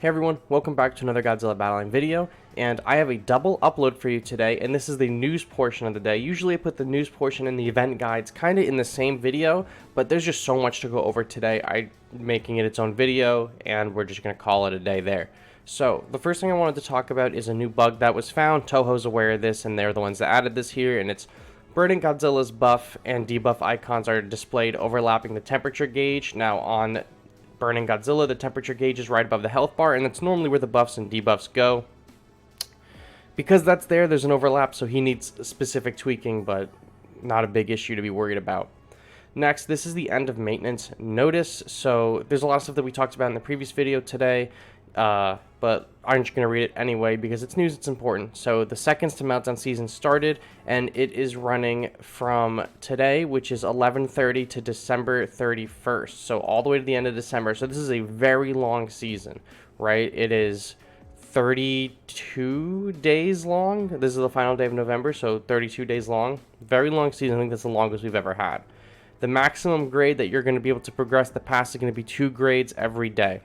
Hey everyone, welcome back to another Godzilla Battle Line video, and I have a double upload for you today, and this is the news portion of the day. Usually I put the news portion and the event guides kind of in the same video, but there's just so much to go over today. I'm making it its own video, and we're just going to call it a day there. So, the first thing I wanted to talk about is a new bug that was found. Toho's aware of this, and they're the ones that added this here, and it's Burning Godzilla's buff and debuff icons are displayed overlapping the temperature gauge. Now on Burning Godzilla, the temperature gauge is right above the health bar, and that's normally where the buffs and debuffs go. Because that's there, there's an overlap, so he needs specific tweaking, but not a big issue to be worried about. Next, this is the end of maintenance notice. So there's a lot of stuff that we talked about in the previous video today, but I'm just going to read it anyway because it's news, it's important. So the Seconds to Meltdown season started, and it is running from today, which is 11/30 to December 31st. So all the way to the end of December. So this is a very long season, right? It is 32 days long. This is the final day of November, so 32 days long. Very long season. I think that's the longest we've ever had. The maximum grade that you're going to be able to progress the pass is going to be 2 grades every day.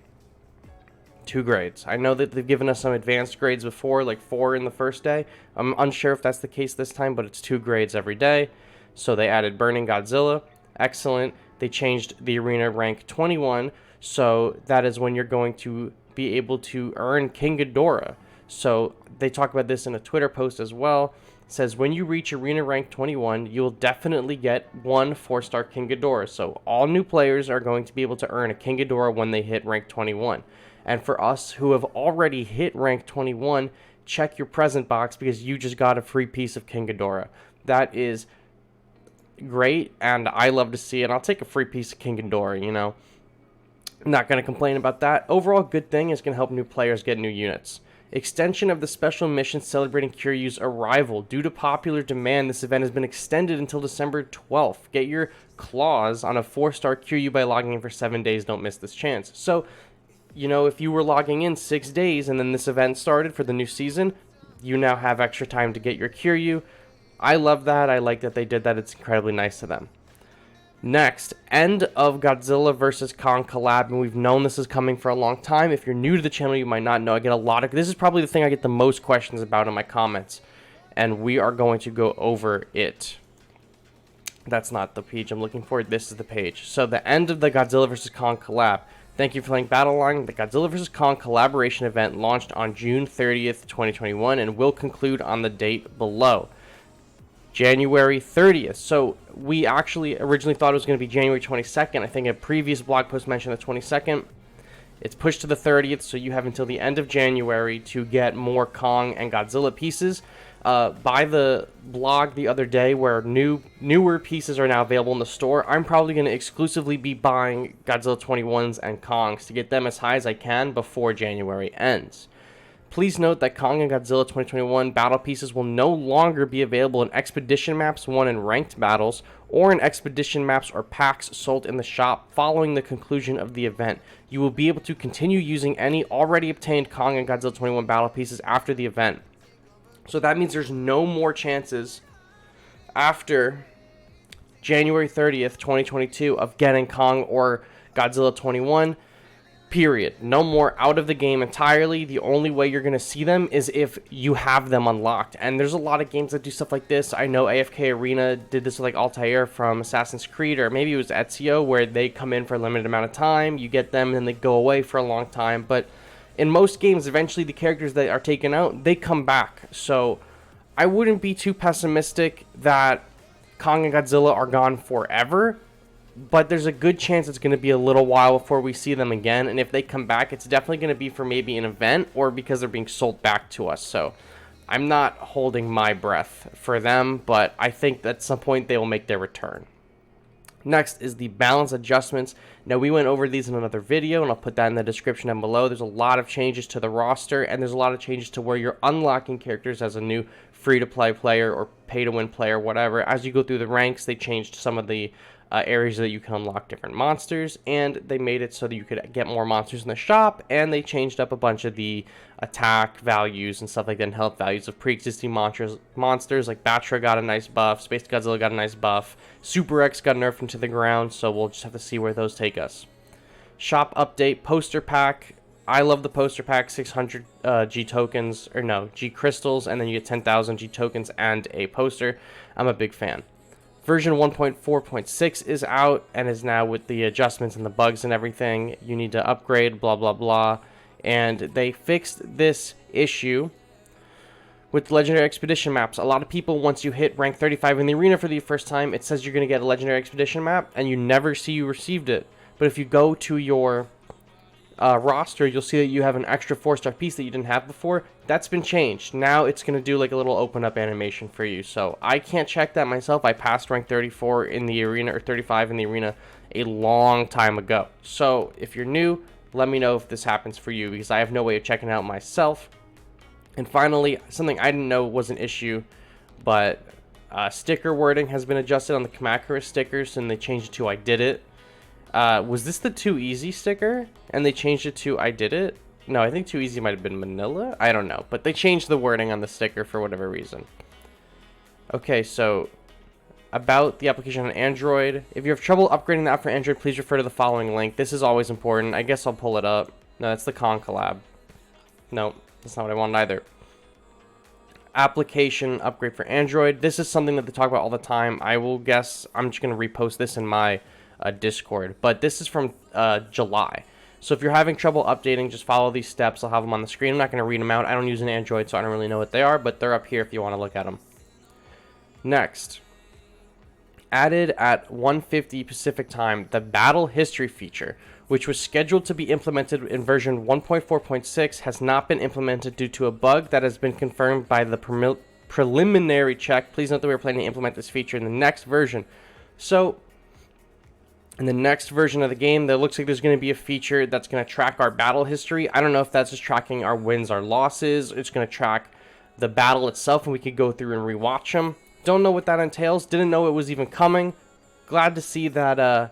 2 grades. I know that they've given us some advanced grades before, like 4 in the first day. I'm unsure if that's the case this time, but it's 2 grades every day. So they added Burning Godzilla. Excellent. They changed the arena rank 21, so that is when you're going to be able to earn King Ghidorah. So they talk about this in a Twitter post as well. It says, when you reach arena rank 21, you'll definitely get 1 4-star King Ghidorah. So all new players are going to be able to earn a King Ghidorah when they hit rank 21. And for us who have already hit rank 21, check your present box because you just got a free piece of King Ghidorah. That is great, and I love to see it. I'll take a free piece of King Ghidorah, you know. I'm not going to complain about that. Overall, good thing is going to help new players get new units. Extension of the special mission celebrating Kiryu's arrival. Due to popular demand, this event has been extended until December 12th. Get your claws on a 4-star Kiryu by logging in for 7 days. Don't miss this chance. So, you know, if you were logging in 6 days and then this event started for the new season, you now have extra time to get your Kiryu. I love that. I like that they did that. It's incredibly nice of them. Next, end of Godzilla vs. Kong collab, and we've known this is coming for a long time. If you're new to the channel, you might not know. I get a lot of... This is probably the thing I get the most questions about in my comments, and we are going to go over it. That's not the page I'm looking for. This is the page. So, the end of the Godzilla vs. Kong collab. Thank you for playing Battle Line. The Godzilla vs. Kong collaboration event launched on June 30th, 2021, and will conclude on the date below. January 30th. So we actually originally thought it was going to be January 22nd. I think a previous blog post mentioned the 22nd. It's pushed to the 30th, so you have until the end of January to get more Kong and Godzilla pieces. By the blog the other day where newer pieces are now available in the store, I'm probably going to exclusively be buying Godzilla 21s and Kongs to get them as high as I can before January ends. Please note that Kong and Godzilla 2021 battle pieces will no longer be available in Expedition Maps won in ranked battles, or in Expedition Maps or packs sold in the shop following the conclusion of the event. You will be able to continue using any already obtained Kong and Godzilla 21 battle pieces after the event. So that means there's no more chances after January 30th, 2022 of getting Kong or Godzilla 21. Period. No more, out of the game entirely. The only way you're going to see them is if you have them unlocked. And there's a lot of games that do stuff like this. I know AFK Arena did this with like Altair from Assassin's Creed, or maybe it was Ezio, where they come in for a limited amount of time. You get them and then they go away for a long time. But in most games, eventually the characters that are taken out, they come back. So I wouldn't be too pessimistic that Kong and Godzilla are gone forever. But there's a good chance it's going to be a little while before we see them again. And if they come back, it's definitely going to be for maybe an event or because they're being sold back to us. So I'm not holding my breath for them, but I think that at some point they will make their return. Next is the balance adjustments. Now, we went over these in another video, and I'll put that in the description down below. There's a lot of changes to the roster, and there's a lot of changes to where you're unlocking characters as a new free-to-play player or pay-to-win player, whatever. As you go through the ranks, they changed some of the areas that you can unlock different monsters, and they made it so that you could get more monsters in the shop, and they changed up a bunch of the attack values and stuff like that, and health values of pre-existing monsters like Batra got a nice buff, Space Godzilla got a nice buff, Super X got nerfed into the ground, so we'll just have to see where those take us. Shop update, poster pack I love the poster pack, 600 G tokens, or no, G crystals, and then you get 10,000 G tokens and a poster. I'm a big fan. Version 1.4.6 is out and is now with the adjustments and the bugs and everything. You need to upgrade, blah, blah, blah. And they fixed this issue with Legendary Expedition maps. A lot of people, once you hit rank 35 in the arena for the first time, it says you're going to get a Legendary Expedition map, and you never see you received it. But if you go to your roster, you'll see that you have an extra 4-star piece that you didn't have before. That's been changed. Now it's going to do like a little open up animation for you. So I can't check that myself. I passed rank 34 in the arena, or 35 in the arena, a long time ago. So if you're new, let me know if this happens for you, because I have no way of checking it out myself. And finally, something I didn't know was an issue, but sticker wording has been adjusted on the Kamacura stickers, and they changed it to I did it. Was this the too easy sticker? And they changed it to I did it? No, I think too easy might have been Manila. I don't know, but they changed the wording on the sticker for whatever reason. Okay, so about the application on Android. If you have trouble upgrading the app for Android, please refer to the following link. This is always important. I guess I'll pull it up. No, that's the Kong collab. No, that's not what I want either. Application upgrade for Android. This is something that they talk about all the time. I will guess I'm just going to repost this in my Discord, but this is from July. So if you're having trouble updating, just follow these steps. I'll have them on the screen. I'm not going to read them out. I don't use an Android, so I don't really know what they are, but they're up here if you want to look at them. Next, added at 1:50 Pacific time, the battle history feature, which was scheduled to be implemented in version 1.4.6, has not been implemented due to a bug that has been confirmed by the preliminary check. Please note that we're planning to implement this feature in the next version. So in the next version of the game, there looks like there's going to be a feature that's going to track our battle history. I don't know if that's just tracking our wins, our losses. It's going to track the battle itself, and we could go through and rewatch them. Don't know what that entails. Didn't know it was even coming. Glad to see that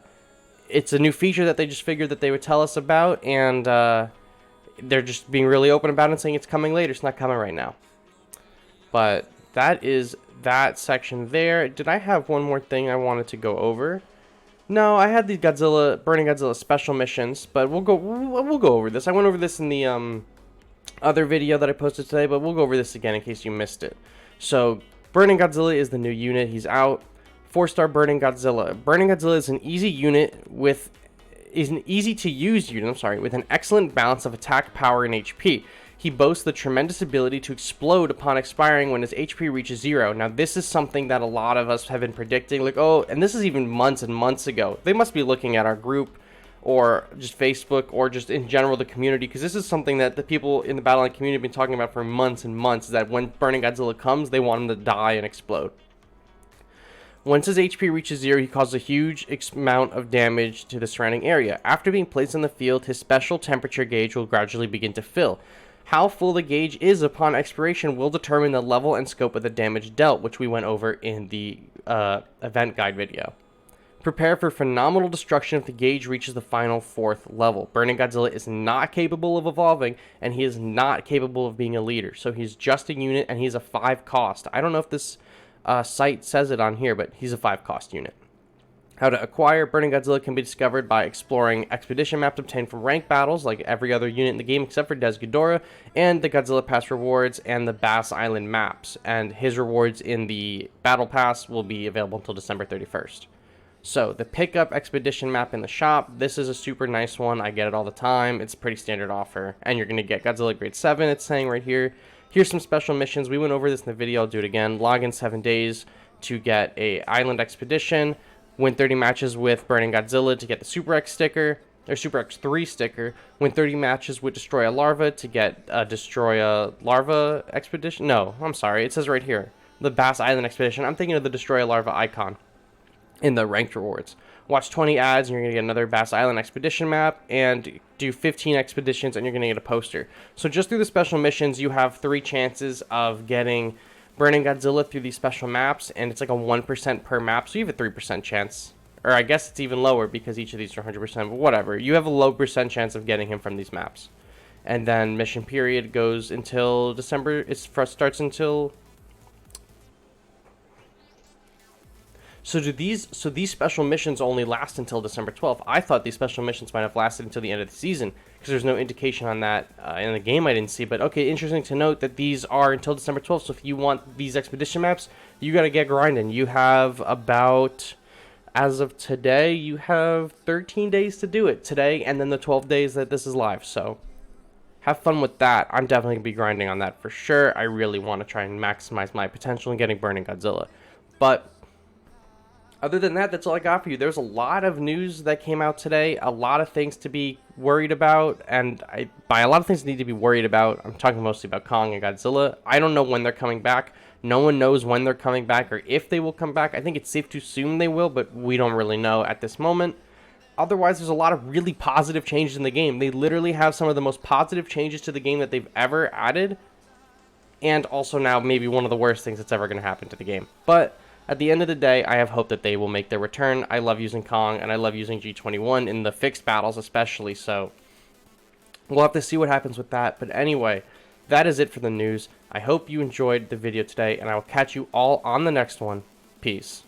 it's a new feature that they just figured that they would tell us about, and they're just being really open about it and saying it's coming later. It's not coming right now. But that is that section there. Did I have one more thing I wanted to go over? No, I had the Burning Godzilla special missions, but we'll go over this. I went over this in the other video that I posted today, but we'll go over this again in case you missed it. So, Burning Godzilla is the new unit. He's out. 4-star Burning Godzilla. Burning Godzilla is an easy to use unit, with an excellent balance of attack, power, and HP. He boasts the tremendous ability to explode upon expiring when his HP reaches 0. Now, this is something that a lot of us have been predicting, like, oh, and this is even months and months ago. They must be looking at our group, or just Facebook, or just in general the community, because this is something that the people in the Battleline community have been talking about for months and months, is that when Burning Godzilla comes, they want him to die and explode. Once his HP reaches 0, he causes a huge amount of damage to the surrounding area. After being placed in the field, his special temperature gauge will gradually begin to fill. How full the gauge is upon expiration will determine the level and scope of the damage dealt, which we went over in the event guide video. Prepare for phenomenal destruction if the gauge reaches the final 4th level. Burning Godzilla is not capable of evolving, and he is not capable of being a leader. So he's just a unit, and he's a 5 cost. I don't know if this site says it on here, but he's a 5 cost unit. How to acquire Burning Godzilla can be discovered by exploring expedition maps obtained from ranked battles, like every other unit in the game except for Des Ghidorah, and the Godzilla Pass rewards and the Bass Island maps. And his rewards in the Battle Pass will be available until December 31st. So, the pickup expedition map in the shop, this is a super nice one. I get it all the time. It's a pretty standard offer. And you're going to get Godzilla Grade 7, it's saying right here. Here's some special missions. We went over this in the video. I'll do it again. Log in 7 days to get a Island Expedition. Win 30 matches with Burning Godzilla to get the Super X sticker, or Super X3 sticker. Win 30 matches with Destroy a Larva to get a Destroy a Larva Expedition. No, I'm sorry. It says right here, the Bass Island Expedition. I'm thinking of the Destroy a Larva icon in the ranked rewards. Watch 20 ads and you're going to get another Bass Island Expedition map, and do 15 expeditions and you're going to get a poster. So just through the special missions, you have 3 chances of getting Burning Godzilla through these special maps, and it's like a 1% per map, so you have a 3% chance. Or I guess it's even lower because each of these are 100%, but whatever. You have a low percent chance of getting him from these maps. And then mission period goes until December. So So these special missions only last until December 12th. I thought these special missions might have lasted until the end of the season because there's no indication on that in the game. I didn't see, but okay, interesting to note that these are until December 12th. So if you want these expedition maps, you got to get grinding. You have about, as of today, you have 13 days to do it today, and then the 12 days that this is live. So have fun with that. I'm definitely gonna be grinding on that for sure. I really want to try and maximize my potential in getting Burning Godzilla, but other than that, that's all I got for you. There's a lot of news that came out today, a lot of things to be worried about, and by a lot of things to need to be worried about, I'm talking mostly about Kong and Godzilla. I don't know when they're coming back. No one knows when they're coming back or if they will come back. I think it's safe to assume they will, but we don't really know at this moment. Otherwise, there's a lot of really positive changes in the game. They literally have some of the most positive changes to the game that they've ever added, and also now maybe one of the worst things that's ever going to happen to the game. But at the end of the day, I have hope that they will make their return. I love using Kong, and I love using G21 in the fixed battles especially, so we'll have to see what happens with that. But anyway, that is it for the news. I hope you enjoyed the video today, and I will catch you all on the next one. Peace.